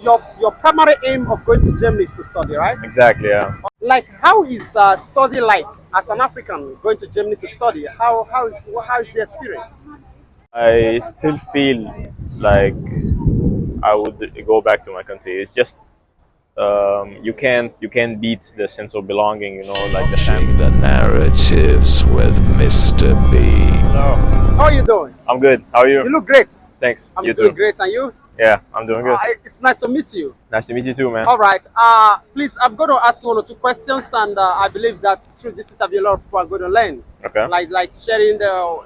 your primary aim of going to Germany is to study, right? Exactly, yeah. Like, how is study like as an African going to Germany to study? How is the experience? I still feel like I would go back to my country. It's just you can't beat the sense of belonging, like the Watching family. the narratives with Mr. B. Hello. How are you doing? I'm good. How are you? You look great. Thanks. I'm You doing too. great, and you? Yeah, I'm doing good. It's nice to meet you. Nice to meet you too, man. All right. Please, I'm going to ask you one or two questions, and I believe that through this interview, a lot of people are going to learn, Okay. like sharing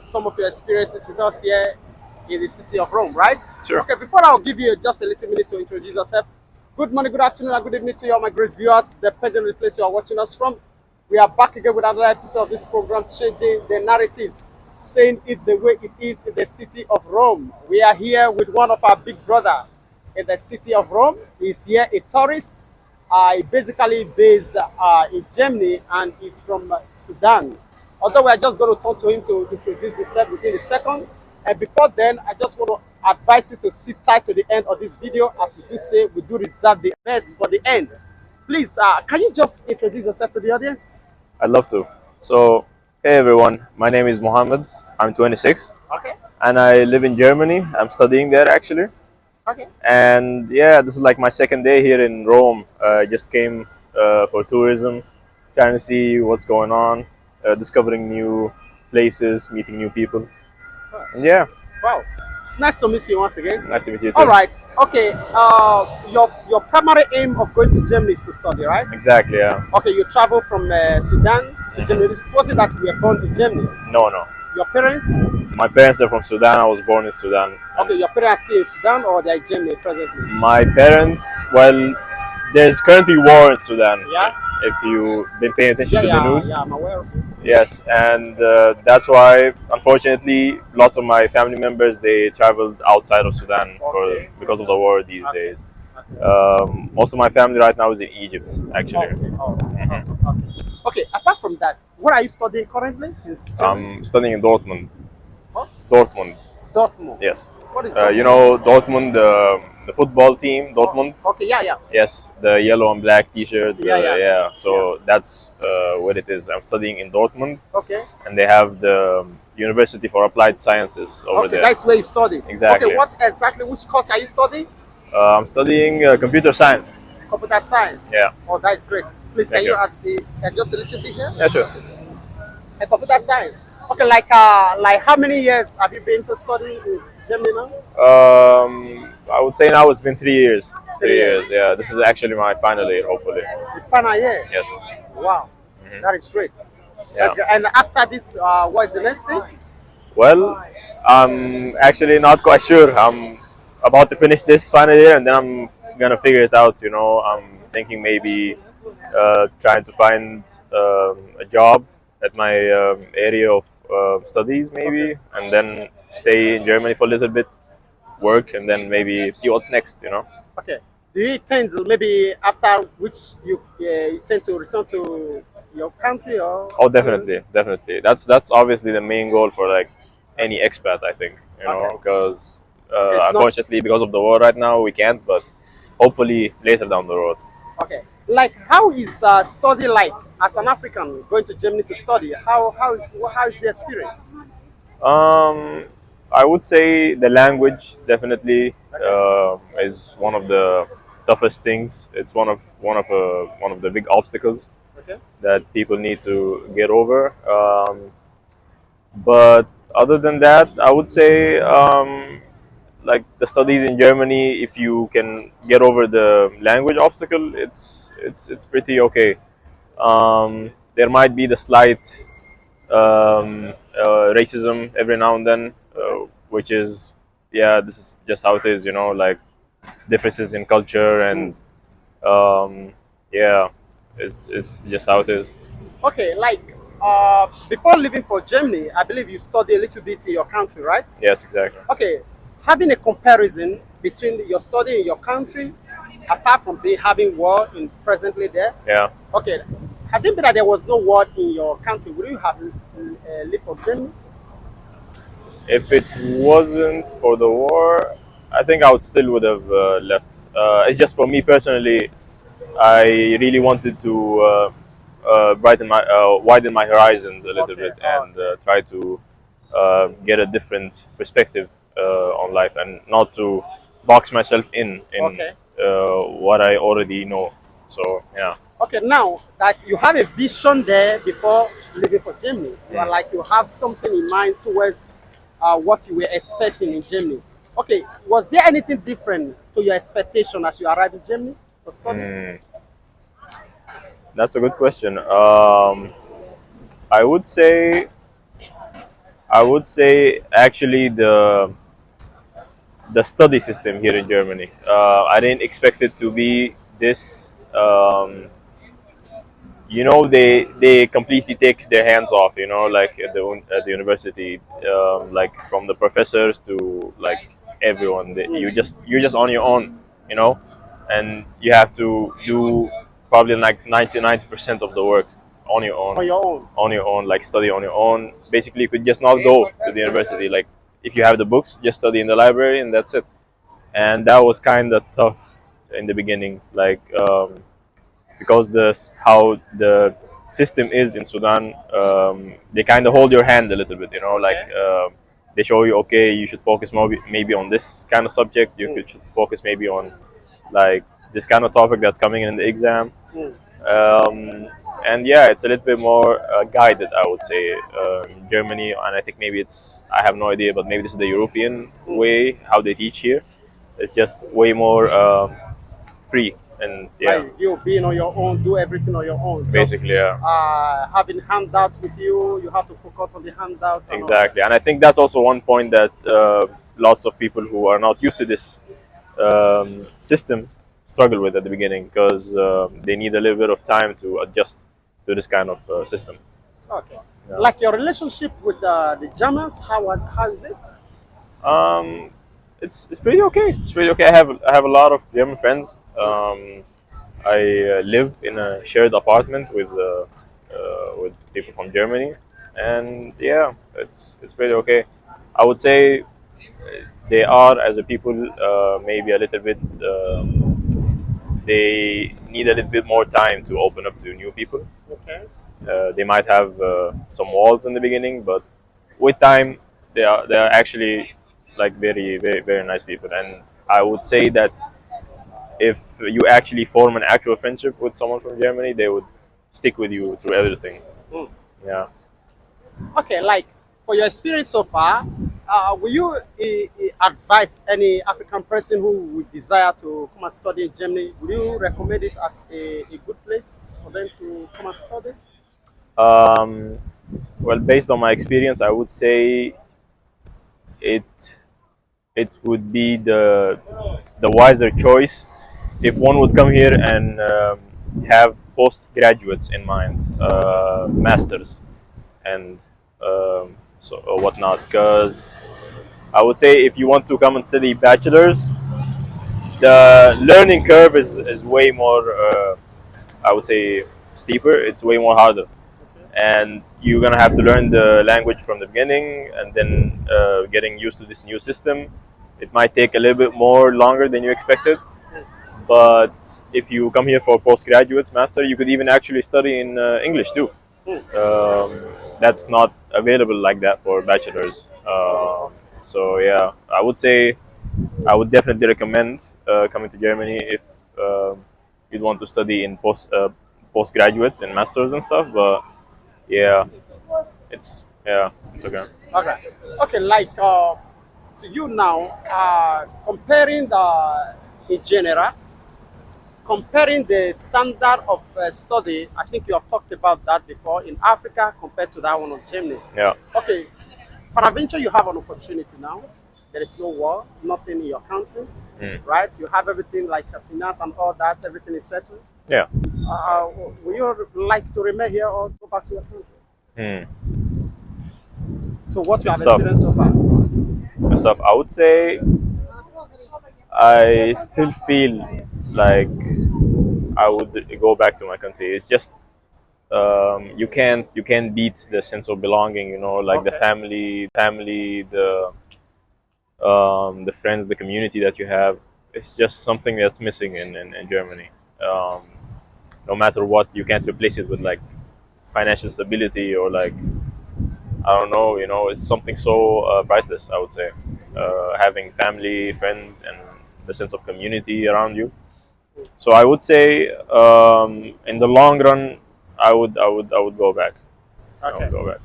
some of your experiences with us here in the city of Rome, right? Sure. Okay. Before I'll give you just a little minute to introduce yourself. Good morning, good afternoon, and good evening to you, all my great viewers, depending on the place you are watching us from. We are back again with another episode of this program, changing the narratives, saying it the way it is in the city of Rome. We are here with one of our big brother in the city of Rome. He's here a tourist. He basically based in Germany and is from Sudan. Although we are just going to talk to him to introduce himself within a second. And before then, I just want to advise you to sit tight to the end of this video. As we do say, we do reserve the best for the end. Please, can you just introduce yourself to the audience? I'd love to. So, hey everyone, my name is Mohammed. I'm 26 Okay, and I live in Germany. I'm studying there actually. okay. And yeah, this is like my second day here in Rome. I just came for tourism, trying to see what's going on, discovering new places, meeting new people. And yeah, Wow, it's nice to meet you once again. nice to meet you All too. right, okay. Your primary aim of going to Germany is to study, right? Exactly, yeah. Okay, you travel from Sudan to Germany. Was it that you were born in Germany? No, no. Your parents? My parents are from Sudan. I was born in Sudan. Okay, your parents are still in Sudan or they're in Germany presently? My parents, well, there's currently war in Sudan. Yeah? If you've been paying attention to the news. Yeah, I'm aware of it. Yes, and that's why, unfortunately, lots of my family members they traveled outside of Sudan Okay. because of the war these Okay. days. Most of my family right now is in Egypt, actually. Okay, okay. Apart from that, what are you studying currently in Germany? I'm studying in Dortmund. Huh? Dortmund, Dortmund. yes. What is Dortmund? You know Dortmund, the football team, Dortmund. Okay, yeah. Yes, the yellow and black T-shirt. Yeah. So that's what it is. I'm studying in Dortmund, Okay. and they have the University for Applied Sciences over Okay, there. that's where you study. Exactly. Okay, which course are you studying? I'm studying computer science. Computer science. Yeah. Oh, that's great. Please, can Thank you you. add just a little bit here? Yeah, sure. Computer science. Okay, like how many years have you been to study in Germany now? I would say now it's been 3 years. 3 years. Yeah, this is actually my final year, hopefully. The final year. Yes. Wow, that is great. Yeah. That's great. And after this, what is the next thing? Well, I'm actually not quite sure. I'm about to finish this final year, and then I'm gonna figure it out. I'm thinking maybe trying to find a job at my area of studies, maybe, and then stay in Germany for a little bit, work, and then maybe see what's next. Okay. Do you intend to maybe after which you tend to return to your country or? Oh, definitely. That's obviously the main goal for like any expat, I think. Okay. Because It's not- unfortunately, because of the war right now, we can't. But hopefully, later down the road. Okay. Like, how is study like as an African going to Germany to study? How is the experience? Um, I would say the language definitely Okay. is one of the toughest things. It's one of the big obstacles Okay. that people need to get over. But other than that, I would say like the studies in Germany, if you can get over the language obstacle, it's pretty okay. There might be the slight racism every now and then, Okay. which is yeah, this is just how it is. Like differences in culture and yeah, it's just how it is. Okay. Like, before leaving for Germany, I believe you study a little bit in your country, right? Yes, exactly. Okay. Having a comparison between your study in your country, apart from having war in presently there. Yeah. Okay. Had it been that there was no war in your country, would you have lived for Germany? If it wasn't for the war, I think I would still would have left. It's just for me personally. I really wanted to widen my horizons a little Okay, bit and okay, try to get a different perspective on life and not to box myself in okay. what I already know. So yeah. Okay, now that you have a vision there before leaving for Germany, you are Mm. like you have something in mind towards what you were expecting in Germany. Okay, was there anything different to your expectation as you arrived in Germany to study? Mm. That's a good question. I would say actually the study system here in Germany. I didn't expect it to be this. They completely take their hands off. Like at the university, like from the professors to like everyone. You're just on your own. You know, and you have to do probably like 90% of the work on your own. On your own? Like study on your own. Basically, you could just not go to the university. Like if you have the books, just study in the library, and that's it. And that was kind of tough in the beginning, like because how the system is in Sudan, they kind of hold your hand a little bit, like Okay. they show you, okay, you should focus more maybe on this kind of subject. You Mm, should focus maybe on like this kind of topic that's coming in the exam. mm. um, and yeah, it's a little bit more guided, I would say, in Germany. And I think maybe I have no idea, but maybe this is the European way how they teach here. It's just way more free, and yeah, Like you being on your own, do everything on your own. Just basically, yeah. having handouts with you, you have to focus on the handouts and all. Exactly, and I think that's also one point that lots of people who are not used to this system struggle with at the beginning, because they need a little bit of time to adjust to this kind of system. Okay. Yeah. Like your relationship with the Germans, how is it? Um, it's pretty okay. It's pretty okay. I have a lot of German friends. I live in a shared apartment with people from Germany, and yeah, it's pretty okay. I would say they are, as a people, maybe a little bit. They need a little bit more time to open up to new people. Okay. They might have some walls in the beginning, but with time, they are actually like very very very nice people. And I would say that if you actually form an actual friendship with someone from Germany, they would stick with you through everything. Mm. Yeah. Okay, like for your experience so far, will you advise any African person who would desire to come and study in Germany? Would you recommend it as a good place for them to come and study? Um, well, based on my experience, I would say it it would be the wiser choice if one would come here and have postgraduates in mind, Okay. masters and whatnot. Because I would say if you want to come and study bachelors, the learning curve is way more, I would say, steeper. It's way more harder, and you're gonna have to learn the language from the beginning, and then getting used to this new system. It might take a little bit more longer than you expected. But if you come here for postgraduates master, you could even actually study in English too. Um, that's not available like that for bachelors. Oh, okay. So yeah, I would say I would definitely recommend coming to Germany if you'd want to study in postgraduates and masters and stuff. But yeah, it's okay. Okay. Okay, like to you now, comparing the in general, comparing the standard of study, I think you have talked about that before in Africa compared to that one of Germany. Yeah. Okay, peradventure you have an opportunity now. There is no war, nothing in your country, Mm. right? You have everything like finance and all that. Everything is settled. Yeah. Uh, would you like to remain here or go back to your country? Mm. So what you It's have tough. experienced so far? It's tough. I would say I still feel like I would go back to my country. It's just you can't beat the sense of belonging. Like the Okay. family, the the friends, the community that you have. It's just something that's missing in Germany. Um, no matter what, you can't replace it with like financial stability or like I don't know. It's something so priceless. I would say having family, friends, and the sense of community around you. So I would say in the long run, I would go back. I Okay. would go back.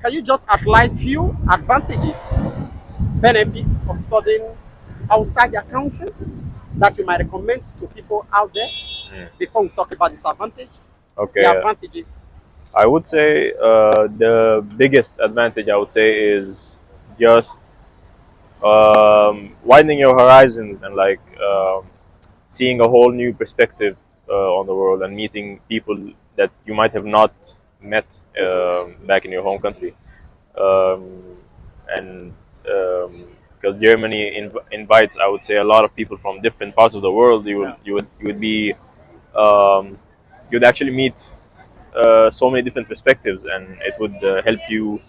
Can you just outline few advantages, benefits of studying outside your country that you might recommend to people out there Mm. before we talk about disadvantage? The Okay. advantages. I would say the biggest advantage I would say is just widening your horizons and like seeing a whole new perspective on the world and meeting people that you might have not met back in your home country. Um, and because Germany invites, I would say, a lot of people from different parts of the world. You would be um, you'd actually meet so many different perspectives, and it would help you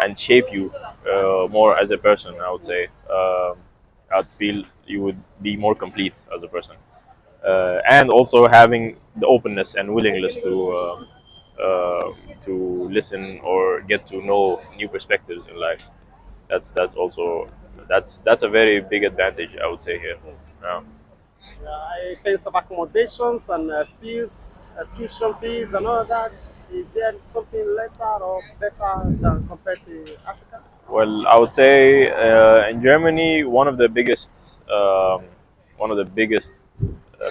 and shape you more as a person. I would say I'd feel you would be more complete as a person, and also having the openness and willingness to listen or get to know new perspectives in life. That's a very big advantage I would say here. Yeah. In terms of accommodations and fees, tuition fees, and all that, is there something lesser or better than compared to Africa? Well, I would say in Germany, one of the biggest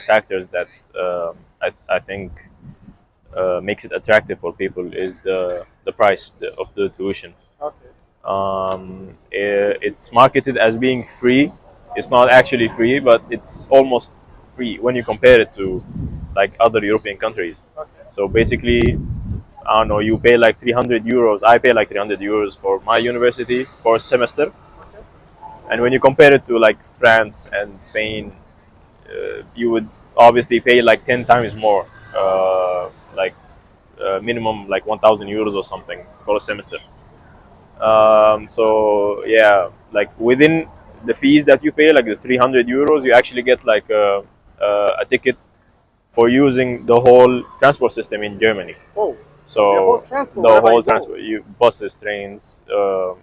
factors that I think makes it attractive for people is the price of the tuition. Okay. It's marketed as being free. It's not actually free, but it's almost free when you compare it to like other European countries. Okay. So basically, I don't know, you pay like 300 euros. I pay like 300 euros for my university for a semester. Okay. And when you compare it to like France and Spain, you would obviously pay like 10 times more, like minimum like 1,000 euros or something for a semester. So yeah, like within the fees that you pay, like the 300 euros, you actually get like a ticket for using the whole transport system in Germany. Oh, the whole So transport the wherever you whole go. transport, buses, trains,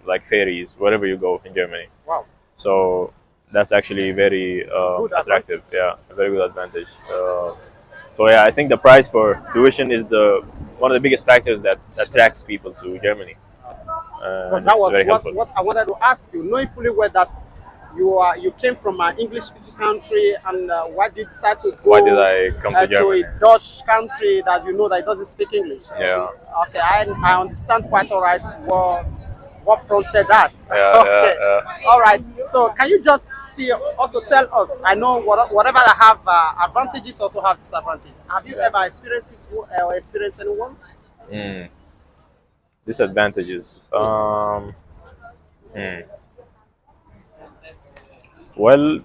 like ferries, wherever you go in Germany. Wow. So that's actually very Good attractive. advantage. Yeah, a very good advantage. So yeah, I think the price for tuition is the one of the biggest factors that attracts people to Germany, Because and that it's was very helpful. what I wanted to ask you, knowing fully well that you came from an English speaking country, and why did you decide to Why did go I come to to a Germany? Dutch country that you know that doesn't speak English? Yeah, Okay, I understand quite all right what prompted that. yeah, yeah, Okay, yeah. all right. So can you just still also tell us? I know whatever I have advantages also have disadvantages. Have you Yeah. ever experienced this or experienced anyone? Mm. Disadvantages. Hmm. Well,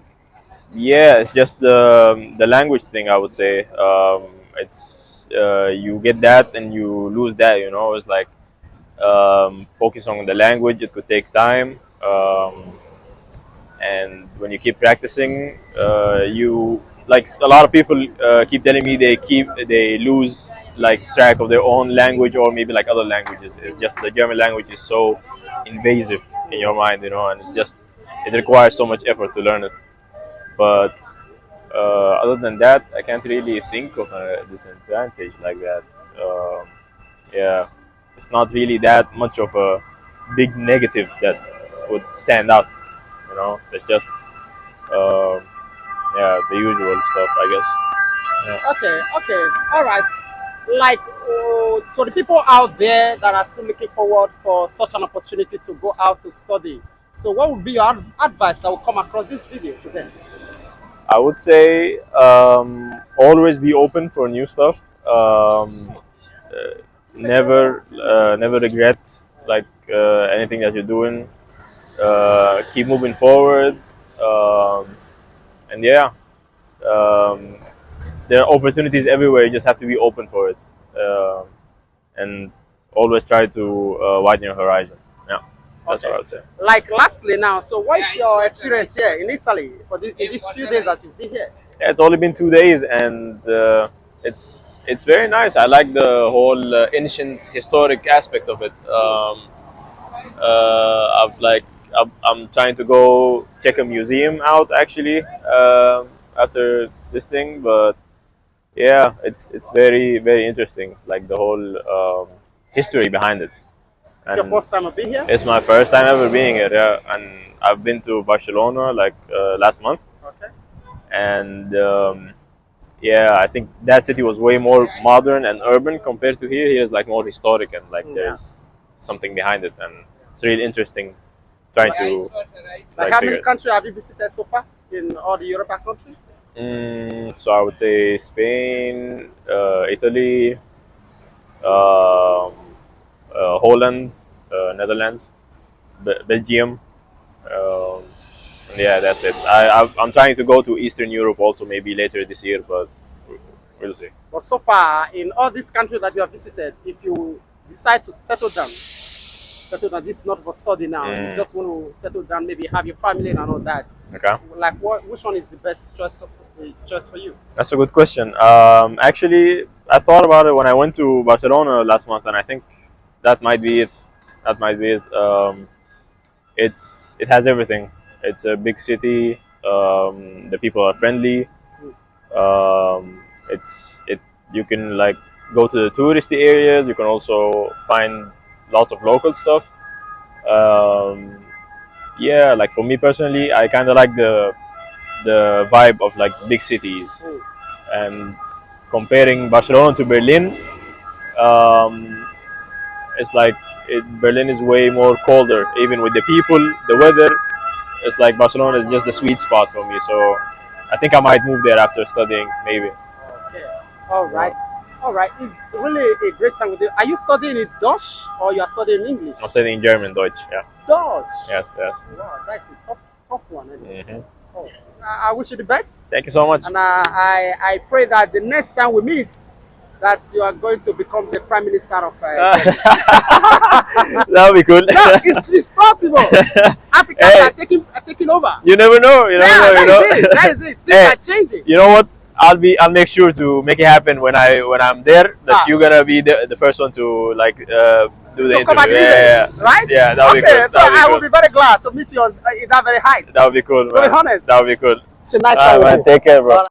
yeah, it's just the language thing. I would say it's you get that and you lose that. It's like focus on the language. It could take time, and when you keep practicing, you like a lot of people keep telling me they lose like track of their own language or maybe like other languages. It's just the German language is so invasive in your mind, and it's just it requires so much effort to learn it. But other than that, I can't really think of a disadvantage like that. Um, yeah, it's not really that much of a big negative that would stand out. It's just um, yeah, the usual stuff, I guess. Yeah. Okay, okay, all right. Like, for the people out there that are still looking forward for such an opportunity to go out to study, so what would be your advice that will come across this video to them? I would say always be open for new stuff. Never regret like anything that you're doing. Keep moving forward, and yeah, um, there are opportunities everywhere. You just have to be open for it, and always try to widen your horizon. Yeah. That's what I would say. Like lastly now, so what is your experience here in Italy for in these few days as you've been here? Yeah, it's only been 2 days, and it's very nice. I like the whole ancient historic aspect of it. I've like I'm trying to go check a museum out actually after this thing, but yeah, it's very interesting, like the whole history behind it. It's your And first time of being here? it's my first time ever being here, yeah. And I've been to Barcelona like last month, Okay. and yeah, I think that city was way more modern and urban compared to here. Here is like more historic and like Yeah. there's something behind it, and it's really interesting trying to Like like how figure many it. countries have you visited so far in all the European countries? So I would say Spain, Italy, um, Holland, Netherlands, Belgium. Um, and yeah, that's it. I'm trying to go to Eastern Europe also maybe later this year, but we'll see. But so far, in all these countries that you have visited, if you decide to settle down, this is not for study now, you just want to settle down, maybe have your family and all that. Okay. Like, which one is the best choice for you? That's a good question. Actually, I thought about it when I went to Barcelona last month, and I think that might be it. That might be it. It has everything. It's a big city. The people are friendly. It's it. You can like go to the touristy areas. You can also find lots of local stuff. Um, yeah, like for me personally, I kind of like the vibe of like big cities, and comparing Barcelona to Berlin, um, it's like Berlin is way more colder, even with the people, the weather. It's like Barcelona is just the sweet spot for me. So I think I might move there after studying, maybe. Okay. All right. All right. It's really a great time with you. Are you studying in Dutch or you are studying English? I'm studying German, Deutsch. Yeah. Dutch. Yes, yes. Wow, that's a tough one. Anyway. Hmm. Oh, I wish you the best. Thank you so much. And I pray that the next time we meet, that you are going to become the prime minister of Germany. That would be cool. No, it's possible. Africans Hey. are taking over. You never know. You never Yeah, know. You know. that is it. That is it. Things Hey, are changing. you know what? I'll make sure to make it happen when I'm there. That Ah. you're gonna be the first one to like do the To interview. come at the Yeah, event, right? yeah, that would be Okay, good. so That would be I good. will be very glad to meet you on in that very height. That would be cool, To be man. honest. That would be cool. It's a nice All right, time with man. you. Take care, bro.